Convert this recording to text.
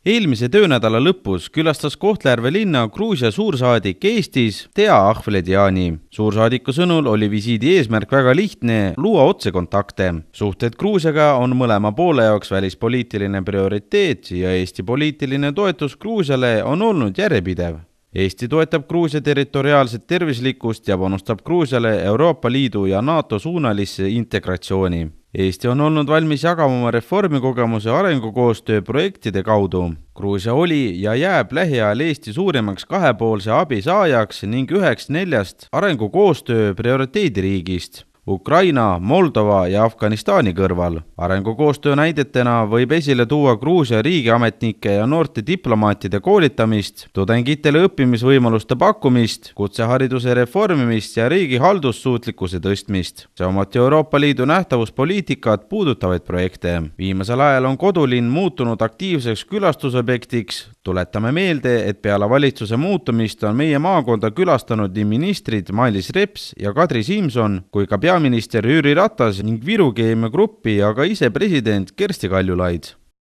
Eelmise töönädala lõpus külastas Kohtla-Järve linna Gruusia suursaadik Eestis Tea Ahveledjani. Suursaadiku sõnul oli visiidi eesmärk väga lihtne: luua otsekontakte. Suhted Gruusiaga on mõlema poole jaoks välispoliitiline prioriteet ja Eesti poliitiline toetus Gruusiale on olnud järjepidev. Eesti toetab Gruusia territoriaalset tervislikkust ja panustab Gruusiale Euroopa Liidu ja NATO suunalisse integratsiooni. Eesti on olnud valmis jagama oma reformikogemuse arengukoostöö projektide kaudu. Gruusia oli ja jääb lähiajal Eesti suurimaks kahepoolse abi saajaks ning üheks 4 arengukoostöö prioriteediriigist Ukraina, Moldova ja Afganistani kõrval. Arengukoostöö näidetena võib esile tuua Gruusia riigiametnike ja noorte diplomaatide koolitamist, tudengitele õppimisvõimaluste pakkumist, kutsehariduse reformimist ja riigi haldussuutlikkuse tõstmist. Samuti Euroopa Liidu nähtavuspoliitikat puudutavaid projekte. Viimasel ajal on kodulinn muutunud aktiivseks külastusobjektiks. Tuletame meelde, et peale valitsuse muutumist on meie maakonda külastanud nii ministrid Mailis Reps ja Kadri Simson kui ka peaminister Jüri Ratas ning Viru Keemia Gruppi ja ka ise president Kersti Kaljulaid.